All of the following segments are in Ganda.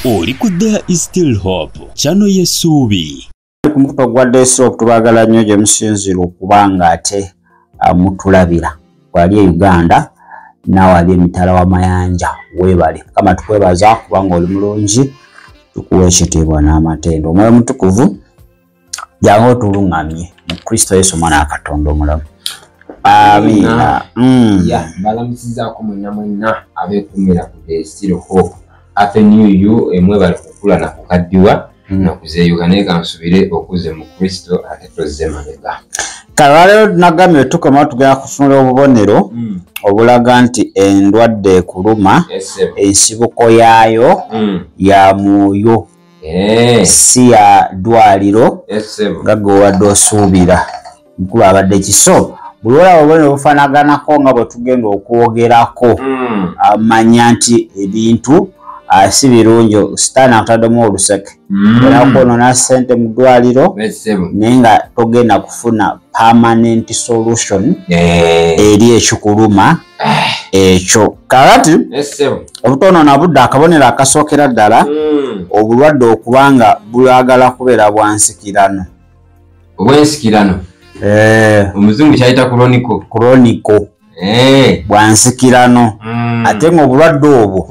Oli ku There Is Still Hope channel y'essuubi. Ku mukuto gwa Desop tubagala nnyo gye musinzira okubanga ate mutulabira wali e Uganda nawe ali emitala w'amayanja weebale kama tukwebaza kubanga oli mulungi tukuwa ekitiibwa n'amatendo omwoyo mutukuvu jangu tulungamye mu Kristo Yesu mwana wa Katonda omulamu. Amina. Balamusizaako mwenna abeekumira ku There Is Still Hope. Happy New Year emwe bali kukula na kukaddiwa na kuzeeyuka naye kansubire okuze mu Kristo ate tozze mabega. Kalwalero nagamye tukoma tugenda kufunira obubonero obulaga nti endwadde ekuluma ensibuko yaayo ya mwoyo si ya ddwaliro nga gwe wadde osuubira mukulu abadde kiso buli olaba obubonero obufanaganako nga bwe tugenda okwogerako amanya nti ebintu si birungi sitaani akutaddemu oluseke olakwonoona ssente mu ddwaliro naye nga togenda kufuna permanent solution eri ekikuluma ekyo. Kakati obutonoona budde akabonero akasookera ddala obulwadde okubanga bwagala kubeera bwansikirano. Obwensikirano omuzungu kyayita chronico bwansikirano ate ng'obulwadde obwo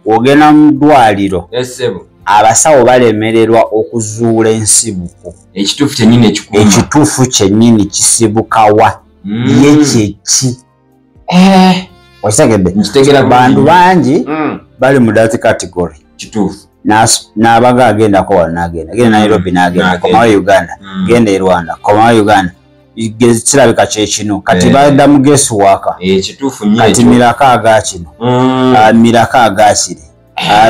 ogenda mu ddwaliro abasawo balemererwa okuzuula ensibuko ekituufu kyennyini kisibukawa ye kyeki okitegedde. Bantu bangi bali mu that category n'abaga agendako wano n'agenda genda Nairobi n'agenda komawo Uganda genda e Rwanda komawo Uganda kirabika kyekino kati badda mu gesuwaka kati miraka agakino miraka agakiri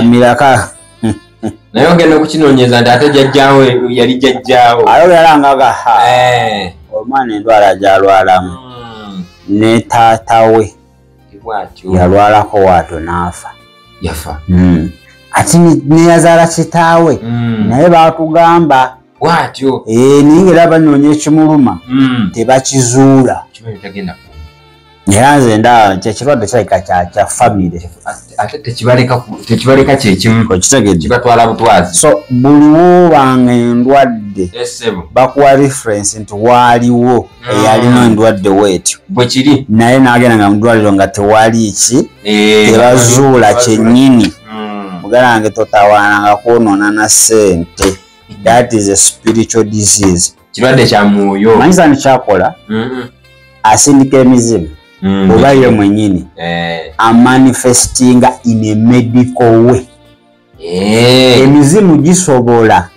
miraka naye ogenda kukinoonyeza nti ate jjajjaawo yali jjajjaawo ayo yalangaga omwana endwala gyalwalamu ne taata we yalwalako waato n'afa ati neyazaala kitaawe naye baatugamba bwatyo naye era banoonya ekimuluma tebakizuula era nze ndaba kyekirwadde kirabika kya famire ate tekibaleka kyekimu kibatwala butwazi. So buli woobanga endwadde bakuwa reference nti waaliwo eyalina endwadde weetyo bwe kiri naye n'agendanga mu ddwaliro nga tewali ki tebazuula kyennyini mugalange totawaananga kwonoona na ssente. That is a spiritual disease. Kirwadde kya mwoyo. Manyiza ni kyakola asindika emizimu oba ye mwennyini manifestinga in a medical way. Emizimu gisobola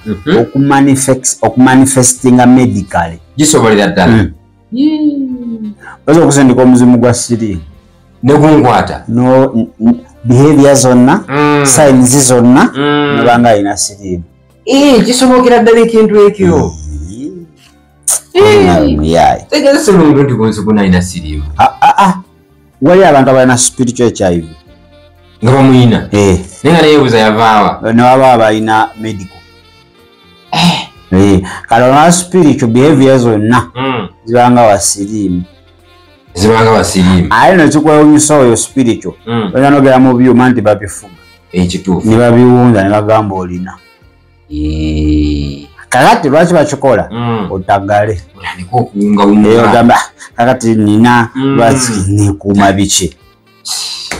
okumanifestinga medically. Gisobolera ddala. Oza okusindika omuzimu gwa siri ne gunkwata no behavior zonna signs zonna nebanga alina siriimu. Kisobokera ddala ekintu ekyo. Tegeza bulungi nti gonziguna alina siriimu. Wali abantu abalina spiritual HIV nga bamuyina naye nga neyebuuza yavaawa newaba balina medical kale olina spiritual behavior zonna zibanga wasiriimu ate nekikwewunyisa oyo spiritual oyina nogera mu byuma nti babifuga ekituufu ne babiwunza ne bagamba olina. Kakati lwaki bakikola otagale ogamba kakati nina lwaki nekuuma biki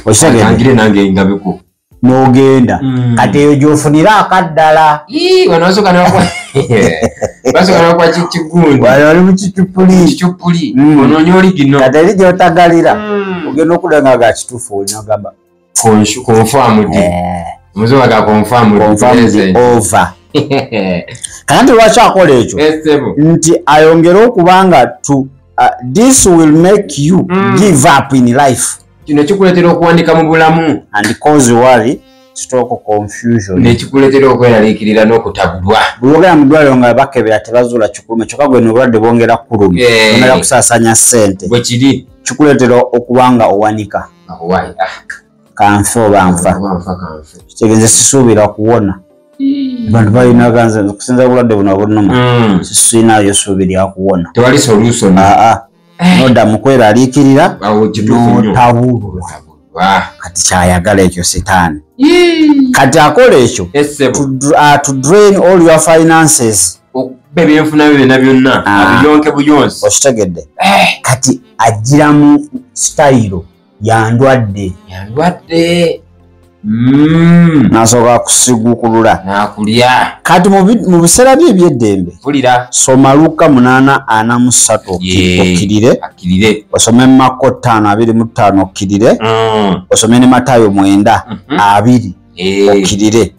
okitegeere nange ngabiko n'ogenda kati eyo gyofunira akaddala basooka nakwa kigundi wali mu kicupuli onoonya oli gino kati eri gyotagalira ogenda okulenga ga kituufu olina ogamba confirmed omuzungu aga confirmed over. Kandi lwaki akola ekyo nti ayongere okubanga this will make you give up in life. Kino kikuleetera okuwandika mu bulamu and cause worry, stroke, confusion. Nekikuleetera okweraliikirira n'okutabulwa. Bulogera mu ddwaliro nga bakebera tebazuula kikuluma kyokka gwe n'obulwadde bwongera kuluma bwongera kusaasanya ssente bwe kiri kikuleetera okubanga owanika kanfe oba nfa kitegeeza sisuubira kuwona. Bantu balina ganze okusinza obulwadde buno obunuma sisinayo essuubi lya kuwona tewali solution noda mu kweraliikirira n'otabulwa kati kyayagala ekyo sitaani kati akola ekyo to drain all your finances ebyenfuna byonna byonna abiyonke buyonsi okitegedde kati agira mu style yandwadde nasooka kusigukulula nakulya kati mu biseera bye ebyeddembe fulira soma Luka 8:43 okkirire osome Makko 5:25 okkirire osome ne Matayo 9:20 okkirire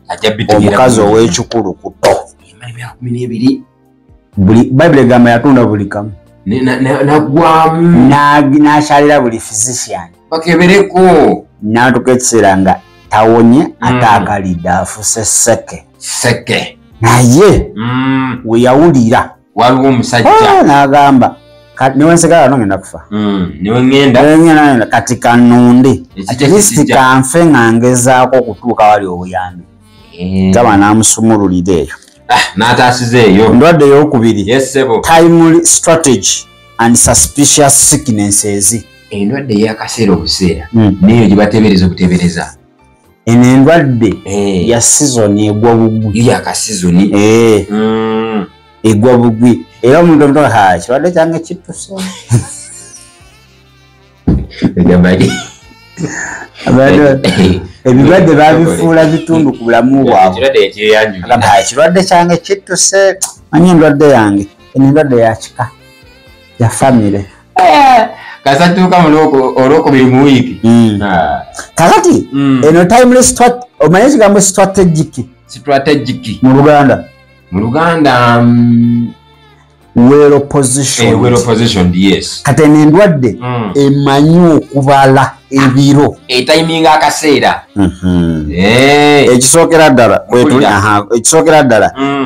omukazi ow'ekikulu kuto Bayibuli egamba yatunda buli kamu n'akyalira buli physician bakebereko n'atuuka ekiseera nga tawonye ataagalidde afuse seke naye we yawulira waliwo omusajja n'agamba newensigala nogenda kufa niwengenda kati kanunde atleast kanfe nga ngezaako okutuuka wali obuyambi gaba n'amusumululira eyo n'ataasiza eyo ndwadde eyokubiri yesebo timely strategy and suspicious sicknesses endwadde eyakaseera obuseera neyo gye batebereza obutebereza eno endwadde ya season egwa bugwi yakasizoni egwa bugwi era omuntu omutoka kirwadde kyange kittuse ebirwadde babifuula bitundu ku bulamu bwabwe ekirwadde kyange kittuse manyi endwadde yange eno endwadde yakika ya famire kasatuuka olwokubiri mu wiiki kakati eno timely omanyi ekigambo strategic mu Luganda well positioned yes kati eno endwadde emanyi okubala ebiro etayiminga akaseera ekisookera ddala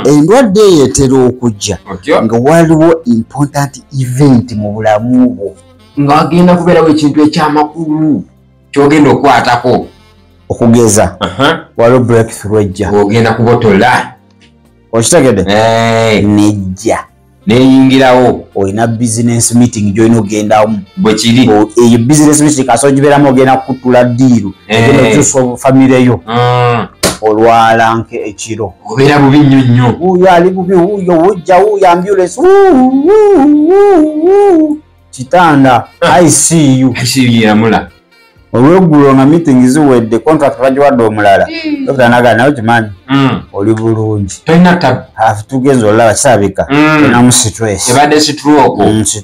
endwadde eyo etera okujja nga waliwo important event mu bulamu bwo nga wagenda kubeerawo ekintu ekyamakulu kyogenda okukwatako okugeza waliwo breakthrough ejja ogenda kubotola okitegedde nejja neyingirawo olina business meeting gyolina ogendamu bwekiri eyo business meeting kaso gibeeramu ogenda kukutula ddiiru ogenda okukyusa famire yo olwala nke ekiro obeera bubi nnyo wuuyo ali bubi wuuyo wujja wuuyo ambulance kitanda ICU iramula olweggulo nga meeting ziwedde contract bagiwadde omulala dokita nagala nawe kimanyi oli bulungi tolina tugeza olaba kisabika onamu ebadde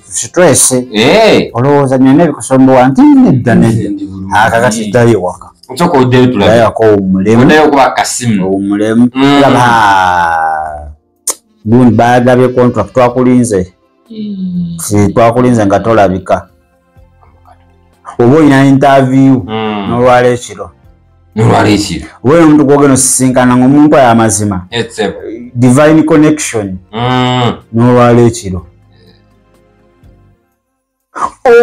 stress olowooza nyona ebikusondowa nti nedda akakati ddayo waka dayako omulemu gundi bagabye contract twakulinze nga tolabika oba olina interview n'olwala ekiro oba omuntu gwogenda osisinkana ng'omuntu ayo amazima divine connection n'olwala ekiro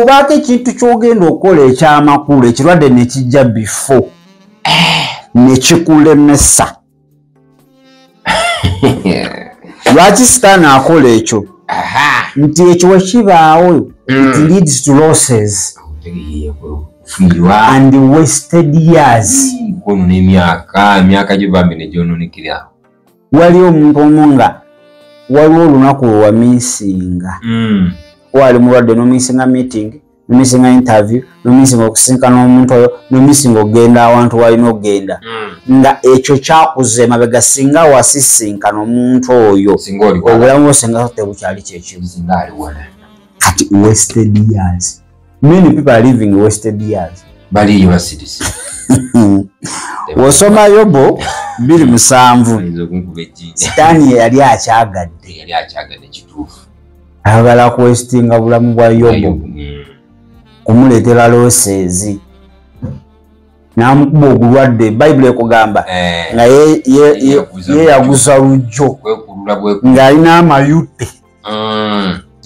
obaako ekintu kyogenda okukola ekyamakulu ekirwadde nekijja before nekikulemesa lwaki sitaani akola ekyo nti ekyo wekibaawo it leads to losses and wasted years emyaka gyebambi negyononikira waliwo omuntu omu nga waliwo olunaku lwewamiisinga wali mulwadde nomiisinga meeting nomiisinga interview nomiisinga okusinkana omuntu oyo nomiisinga okugenda awantu walina okugenda nga ekyo kyakuze mabega singa wasisinkana omuntu oyo obulamu bwosinga tebukyali kyekimu kati wasted years. Many people are living wasted years. Bali universities. Wasoma Yobo 2:7. Sitaani yali akyagadde kituufu. Ayagala kwestinga bulamu bwa Yobo. Kumuleetera losses. Namukuba ogulwadde Bible ekugamba nga ye yaguza lujjo nga alina amayute.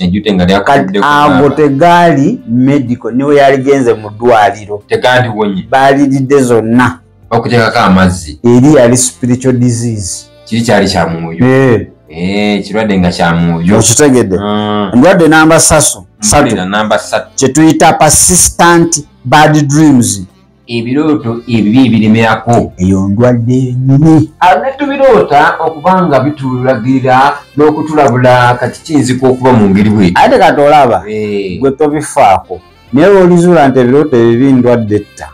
Ejute nga lyakadde ago tegali medical niwe yaligenze mu ddwaliro tegandi wonye balidde zonna okutekako amazzi eri yali spiritual disease kiri kyali kya mwoyo kirwadde nga kya mwoyo okitegedde endwadde namba 3 namba 3 kye tuyita persistent bad dreams ebirooto ebibi biremerako eyo ndwadde nyini netubiroota okubanga bitulagirira n'okutulabula kati kiyinzika okuba mu ngeri bwe ate kati olaba gwe tobifaako naye olizuula nti ebirooto ebibi ndwadde etta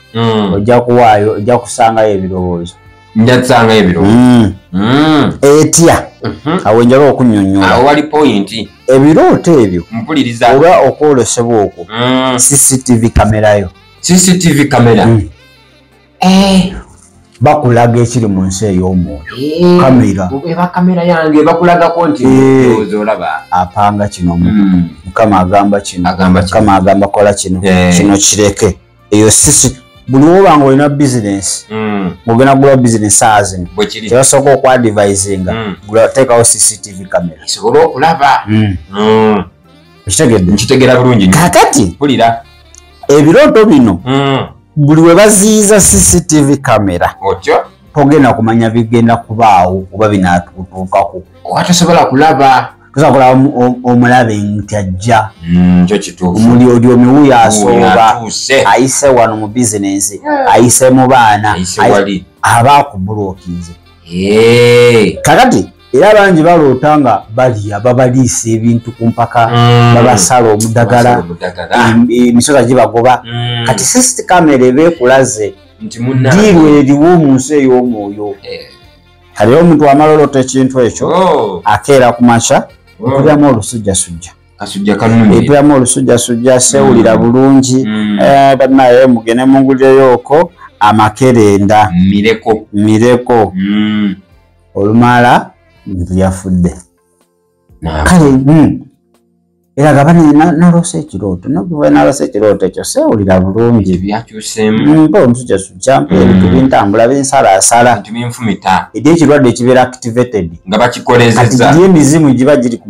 ojja kuwaayo ojja kusangayo ebirowoozo nja kusangayo ebirowoozo etya awo njala okunnyonnyola awo wali pointi ebirooto ebyo mpuliriza oba okwolesebwa okwo CCTV kamerayo CCTV kamera bakulaga ekiri mu nsi ey'omwoyo kamera eba kamera yange bakulagako nti olaba apanga kino mukama agamba kino mukama agamba kola kino kino kireke eyo sisi buli wobanga olina bizinesi ogenda gula bizinesi azino kyebasooka okwadvisinga teekawo CCTV kamera esobola okulaba okitegedde nkitegera bulungi kakati pulira ebirooto bino buli we baziyiza CCTV kamera otyo togenda kumanya bigenda kubaawo oba binaatuutuukako watasobola kulaba tosobola omulabe nti ajja kyo kituufu omuli omuwuyo asooba ayise wano mu bizinensi ayise mu baana aba akubulookinze kakati era bangi baloota nga balya babaliisa ebintu ku mpaka babasala omudagala emisoza gibagoba kati sisiti kamera ebeekulaze diirwe eriwo mu nsi ey'omwoyo kale omuntu amalolota ekintu ekyo akeera ku makya ekubyamu olusujjasujja ekubyamu olusujjasujja sewulira bulungi banaye mugende mungulireyo okwo amakerenda mireko olumala bintu byafudde kale era gabane nalose ekirooto nakuva nalose ekirooto ekyo sewulira bulungi byakyuseemu mpa omusujjasujja mpa ebintu bintambula binsalaasala eri ekirwadde ekibeera activated nga bakikolezeza kati emizimu giba giri ku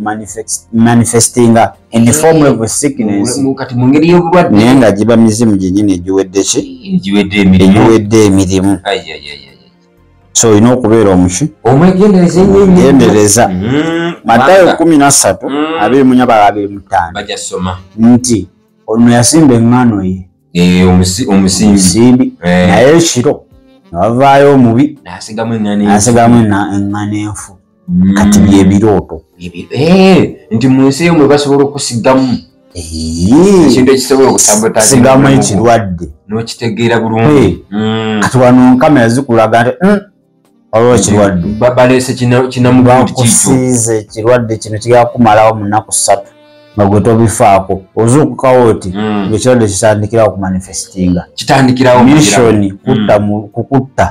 manifestinga in the form of a sickness kati mu ngeri y'obulwadde naye nga giba mizimu gyenyini egiwedde ki egiwedde emirimu so olina okubeera omuki omwegendereza Matayo 13:24 bajasoma nti ono yasimba eŋŋaano ye omusimbi naye ekiro nabavaayo omubi nasigamu eŋŋaano enfu kati byebirooto nti mu nsi eyo mwe basobola okusigamu ekintu ekisobola okusigamu ekirwadde n'okitegeera bulungi kati wano kamera zikulaga nti olwo ekirwadde balese kinamubakusiize ekirwadde kino kigenda kumalawo mu nnaku 3 nga gwe tobifaako ozuukukawo oti ng'ekirwadde kitandikirawo ku manifestinga kitandikirawo mishoni kukutta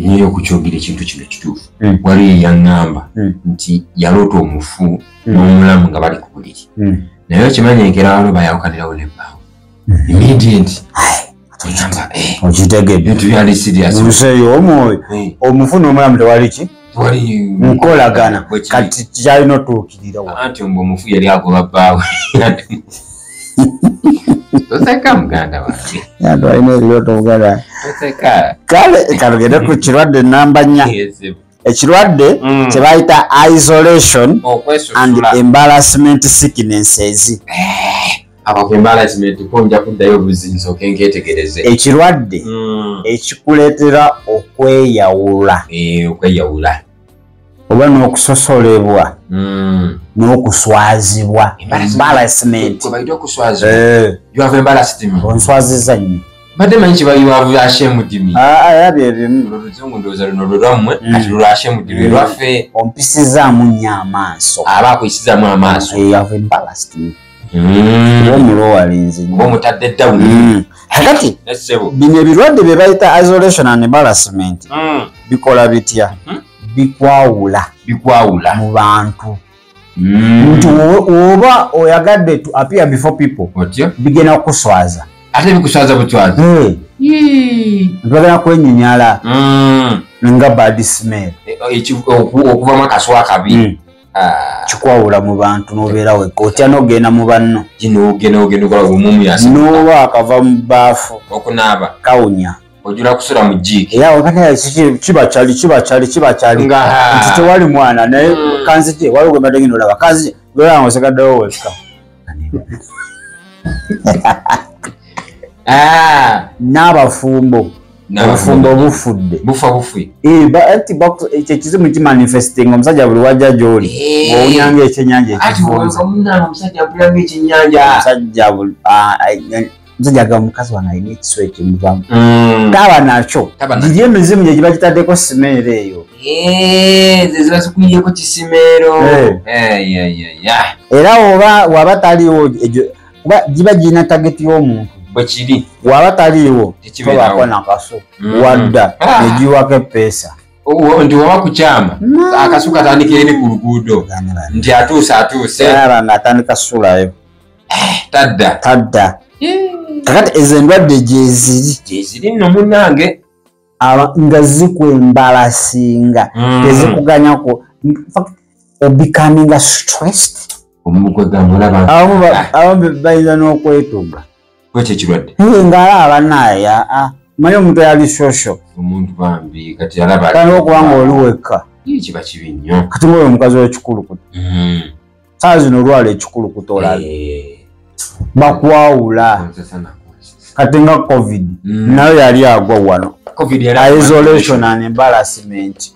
niyo okukyogera ekintu kino kituufu wali yaŋŋamba nti yaloota omufu n'omulamu nga bali ku buliri naye okimanyi enkera wano bayawukanirawo nebbaawo immediate okitegedde bintu byali serious nsi ey'omwoyo omufu n'omulamu tewali ki nkolagana kati kyalina otuukirira anti mbu omufu yali agoba bbaawe toseka muganda wange yantu alina ebirooto muganda kale kalugende ku kirwadde namba 4 ekirwadde kye bayita isolation and embarrassment sicknesses embarrassment konja kuddayo obuzinzi okenketegereze ekirwadde ekikuleetera okweyawula oba n'okusosolebwa n'okuswazibwa embarrassment onswaziza nnyo badde manyi kibayiwa ashemuddimi bye bimu oluzungu ndowooza luno lulwammwe kati lulwa ashemuddimi lwaffe ompisizaamu nnyo amaaso aba akuyisizaamu amaaso omulowalinzi omutadde ddawuni kakati bino ebirwadde bye bayita isolation and embarrassment bikola bitya bikwawula mu bantu nti oba oyagadde to appear before people bigenda kukuswaza ate bikuswaza butwazi ntibagenda kwenyinyala nga bad smell okuvamu akaswa akabi kikwawula mu bantu n'obeera wekka otya n'ogenda mu banno n'oba akava mu baafu okunaaba kawunya ojula kusula mu jiiki kibakyali nti tewali mwana naye kanzi gye waliwo gwe mbadde ngenda olaba kanzi gye olaba nga osegaddewo wekka n'abafumbo obufumbo bufudde bufi ekyo kizimu kimanifesting omusajja buli wajja gy'oli ng'owunyanga ekyenyanja omusajja aga omukazi wange alina ekiswa ekimuvamu taba nakyo giri emizimu gye giba gitaddeko simeero eyo zezibazikulyeko kisimeero era waba taliwo kuba giba girina tageti y'omuntu bwekiri waba taliwo tobaako nakaso wadda negiwako epeesa nti waba kukyama akasu katandikira eri ku luguudo nti atuuse aba ng'atandika ssulayo tadda kakati ezo endwadde gyeziri nno munnange nga zikwembalasinga tezikuganyako obecominga stressed abamu bayinza n'okwetuga ekirwadde ng'alaba naye manyi omuntu yali shosho omuntu bambi kati alaba kandi okubanga oli wekka kiba kibi nnyo kati ngaoyo omukazi w'ekikulukuto saa zino olwala ekikulukuto olabe bakwawula kati nga covid nayo yali agwa wano isolation and embarrassment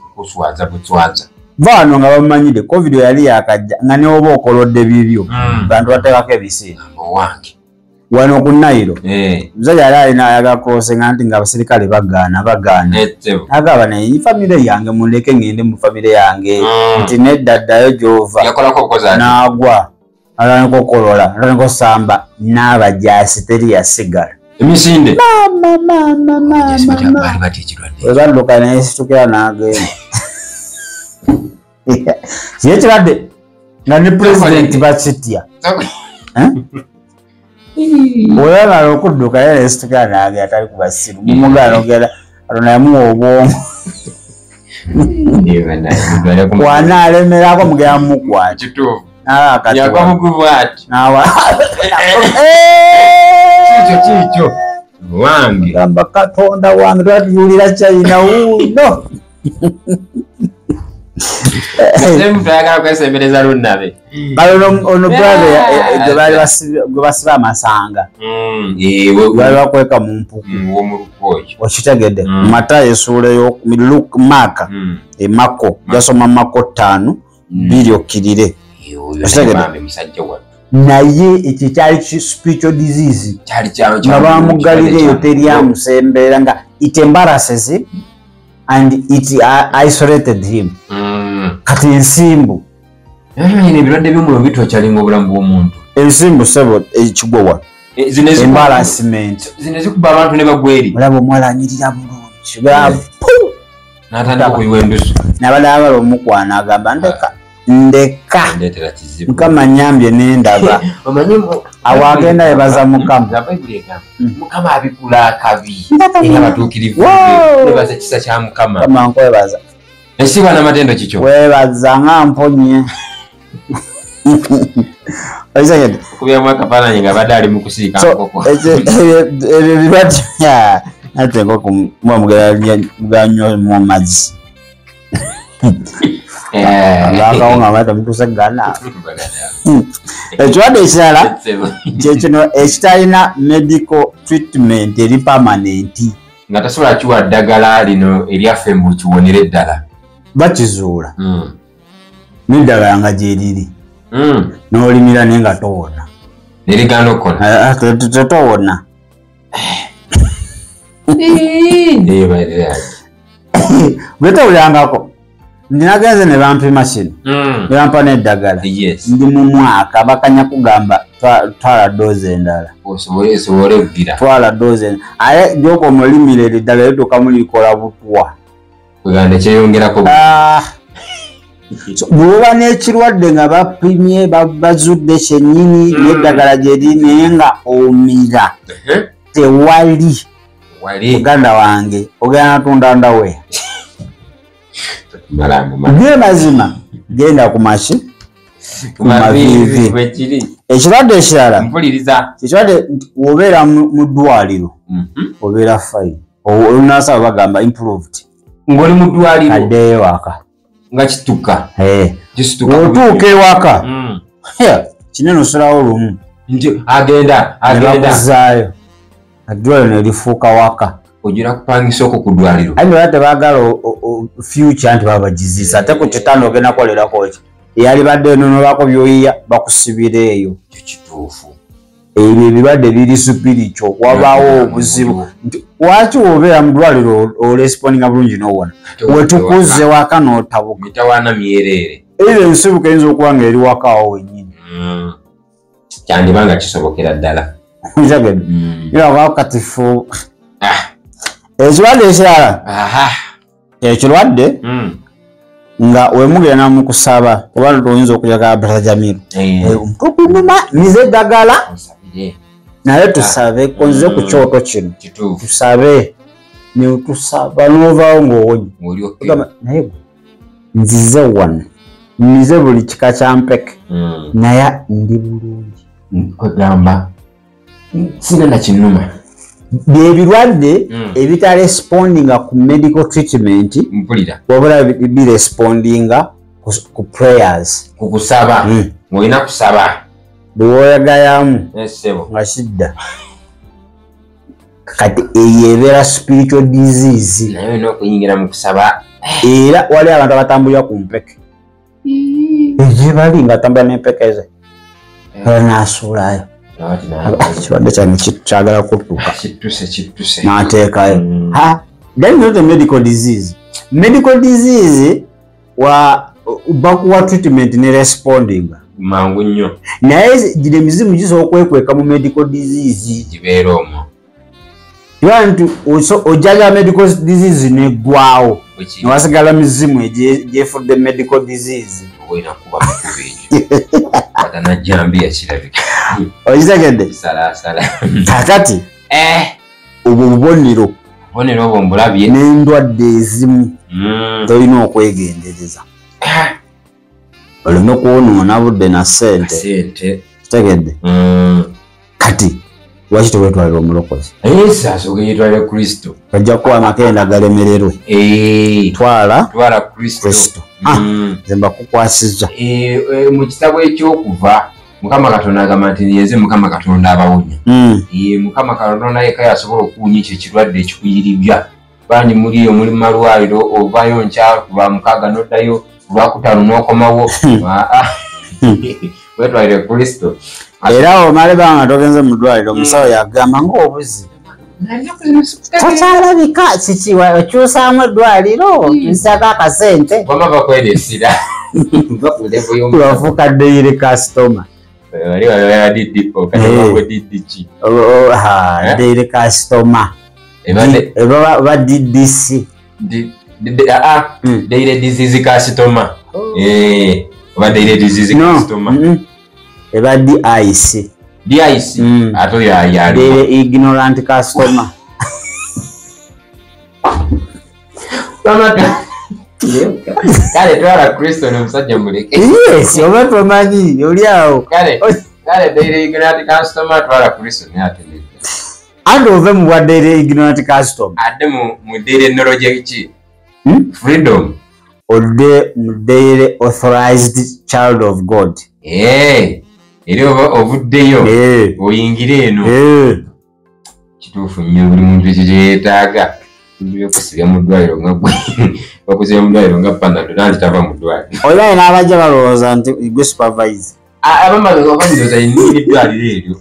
vano nga bamanyire covid yali yakajja nga neoba okolodde bibyo bantu bateekako ebiseera wano ku Nairo muzajja yali alina ayagakrosinga nti nga abasirikale bagaana agaba naye famire yange mundeke ngende mu famire yange nti neddaddayo gy'ova n'agwa alanekokolola alanekosamba n'abajaasi teri yasigala emisinde webadduka nayesitukira n'agenda kiye kirwadde nga ne pulezidenti bakitya oyagala okudduka ye nayesitukira n'agenda tali ku basiru mumugala nogenda atona yamuwa obwongo wanalemerako mugenda mukwata kikyo wange gamba katonda wange twatuyulira China uno ayagala kwesembereza lunnabe ono brother gwe basiba amasanga bali bakweka mu mpuku okitegedde Matayo essuula Maaka Mako yasoma Mako 5 okkirire naye ekyo kyali spiritual disease nga bamugalira eyo teryamusemberera nga it embarrasses him and it isolated him kati ensimbu ebirwadde by'omuliro bitwakyalinga obulamu bw'omuntu ensimbu sebo ekigwowa embarrassment zino zikuba abantu ne bagwa eri olaba omuwala anyirira bulungi n'atandika kuyiwa endusu n'abadala bali omukwana agamba ndeka mukama nyambye nendaba awo agenda yebaza mukama mukama abikula akabi era batuukirivu webaza ekisa kya mukama kama nkwebaza ekitiibwa n'amatendo kikyo webaza nga mponye kubyamu akafaananyi nga badde ali mu kusiika nkoko ebyo birwadde ate enkoko muganywa mu mazzi abakawunga amata mutusegana ekirwadde ekirala kyekino ekitalina medical treatment eri permanent nga tasobola kiwa ddagala lino eryaffe mu kiwonere eddala bakizuula n'eddagala nga gyeriri n'olimira naye nga towona nerigana okona tetowona bwetawulirangako ndinagenze ne bampima kino ne bampa n'eddagala ndi mu mwaka bakanya kugamba twala doozi endala osobole okugira twala doozi endala aye gyoka omulimira eddagala lituuka mulikola butwa kweganda kyeyongerako bw'oba n'ekirwadde nga bapimye bazudde kyennyini n'eddagala gye liri naye nga omira tewali muganda wange ogenda natunda ndawe ge mazima genda ku maki ku maviivi ekirwadde ekirala ekirwadde nti obeera mu ddwaliro obeera fine olunasaba bagamba improved ng'oli mu ddwaliro addeyo ewaka nga kituka otuuka ewaka kinene osulawo lumu nti agenda nebakuzaayo Adwaliro ne lifuuka waka. Ojira kupangisa okwo ku ddwaliro. Ayi bate baagala future anti babagizisa ate ku kitanda ogenda kolerako ki. Eyali badde nonolako byoyiya bakusibira eyo. Kituufu. Ebyo ebirwadde biri spiritual wabaawo obuzibu. Lwaki obeera mu ddwaliro orespondinga bulungi n'owona? Wetukuze waka n'otabuka. Mitawaana myereere. Eyo ensibuko eyinza okuba nga eri waka awo wennyini. Kyandibanga kisobokera ddala. Njagede. Era katifu. Ekirwadde ekirala. Ekirwadde nga wemugenda mu kusaba kuba tuyinza okujagala Brother Jamiru. Omutukunuma mize eddagala. Naye tusabe konze ku kyoto kino. Tusabe ne tusaba n'ovaawo ng'owonye. Naye nzize wano. Mize buli kika kya mpeke. Naye ndi bulungi. Kwegamba sina na kinuma. Ebirwadde ebitarespondinga ku medical treatment wabula birespondinga ku prayers. Kukusaba. Ng'olina kusaba. Bwewoyagayamu nga kidda. Kati eyo ebeera spiritual disease. Naye olina okuyingira mu kusaba. Era wali abantu abatambulira ku mpeke. Gye bali ng'atambula n'empeke ze. Era n'asuulayo. Ekirwadde kyange kyagala kuttuka. Kittuse. N'ateekayo. That is not a medical disease. Medical disease bakuwa treatment ne responding. Mangu nnyo. Naye gino emizimu gisobola okwekweka mu medical disease. Gibeera omwo. Nti ojaga medical disease neggwawo. Newasigala mizimu egyefudde medical disease. Olina kuba mukuba ekyo. Atanajjambiya kirabika. Okitegedde? Salaasala. Kakati obwo bubonero. Obubonero obwo mbulabye. N'endwadde ezimu tolina okwegendereza. Oleme kwonoona budde na ssente. Kitegedde? Kati lwaki tewetwalira omulokozi? Asooka yetwalira Kristo. Bajja kuwa amakenda galemererwe. Twala Kristo. Nze mbakukwasizza. Mu kitabo ekyokuva Mukama Katonda agamba nti yenze Mukama Katonda abawonya. Mukama Katonda yekka yasobola okuwunya ekyo ekirwadde ekikuyiribya. Bangi muri eyo muli malwaliro ovaayo nkya lwa mukaaga n'oddayo lwakutaano n'okomawo. Wetwalire Kristo. Era omale banga togenze mu ddwaliro omusawo yagamba ng'obuzi. Tokyalabika kiki okyusaamu eddwaliro tusako akasente. Wama bakweresira. Wafuuka daily customer. Wali wala didipo kati didiki. Daily customer. Eba ba DDC. Daily disease customer. Ba daily disease customer. Eba DIC. DIC. Ato ya. Daily ignorant customer. Kale twala Kristo n'omusajja muleke. Yes, oba tomanyi oli awo. Kale daily ignorant customer twala Kristo n'atendeka. Ande ove mu bwa daily ignorant customer. Adde mu daily knowledge ki? Freedom. Odde mu daily authorized child of God. Eri ovuddeyo oyingire eno. Kituufu nnyo buli muntu kyeyeetaaga. Kusibya mu ddwaliro nga gwe bakusibya mu ddwaliro nga Panado nanti tava mu ddwaliro. Oyo n'abajja balowooza nti gwe supervise. Abamaloza yennyini ddwaliro eryo.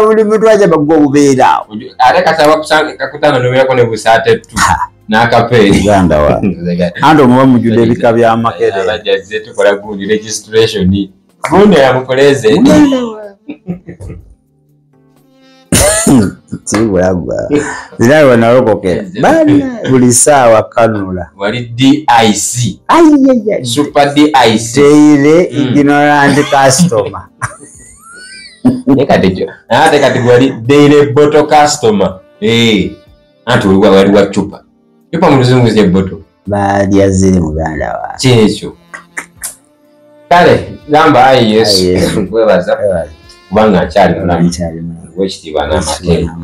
Buli muntu ajja bagwa obubeera awo. Ate kasaba kakutana n'obeerako ne busaate ttu n'akapeeri. Uganda wa. Anti omuba mujjudde ebika by'amakere. Abajjazze tukola gundi registration. Gundi yamukoleze. Tibulagwa. Zirawe nalokokera. Bana buli saawa kanula. Wali DIC. Super DIC. Daily ignorant customer. Ate kati wali daily bottle customer. Anti wali wa chupa. Chupa mu luzungu ze bottle. Bali aziri muganda wa. Kyekyo. Kale gamba ayi Yesu. Kwebaza. Kubanga akyali mulamu. Wekitiibwa n'amateeka.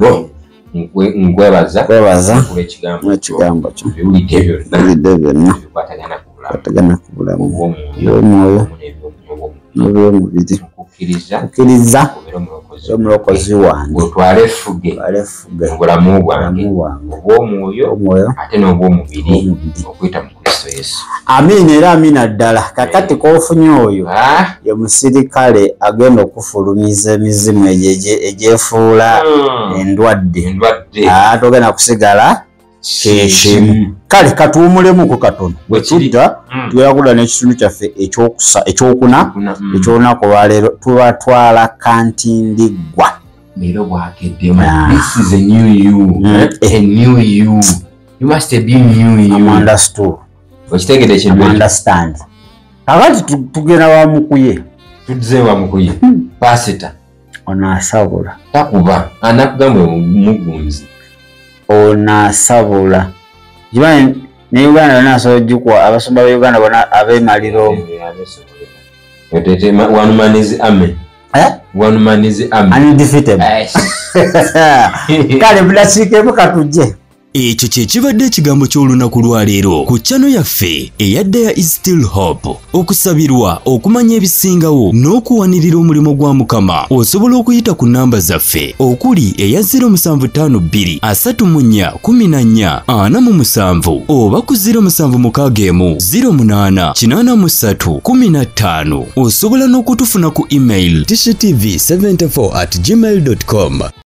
Nkwebaza ekigambo kyo biwulidde byonna bikwatagana ku bulamu bw'omwoyo n'ebyomubiri. Okkiriza omulokozi wange otwale fuge obulamu bwange obw'omwoyo ate n'obw'omubiri okuyita mu Kristo Yesu. Amiina era amiina ddala. Kakati k'ofunye oyo ye musirikale agenda okufulumiza emizimu egyefuula endwadde. Togenda kusigala kekimu. Kale katuwumulemu ku katono. Bwe tujja tugenda kudda n'ekitundu kyaffe ekyokuna eky'olunaku olwaleero tubatwala Kantindiggwa. Leero bwakeddemu. This is a new you. A new you. You must be new you. I'm understood. Okitegedde ekintu ekyo. Understand. Kakati tugenda wamukuye. Tudze wamukuye. Pasita. Onaasabula. Takuba. Anakugamba mugunzi. Onaasabula. Jimanyi ne Uganda yonna asobola oggikwa abasumba ba Uganda bonna abeemalira omwo. One man is army. One man is army. Undefeatable. Kale budakiikemu katujje. Ekyo kye kibadde ekigambo ky'olunaku lwaleero ku channel yaffe eyadda ya Is Still Hope. Okusabirwa okumanya ebisingawo n'okuwanirira omulimu gwa Mukama osobola okuyita ku namba zaffe okuli eya 0752 34 14 47 oba ku 0761 08 83 15. Osobola n'okutufuna ku email tishtv74@gmail.com.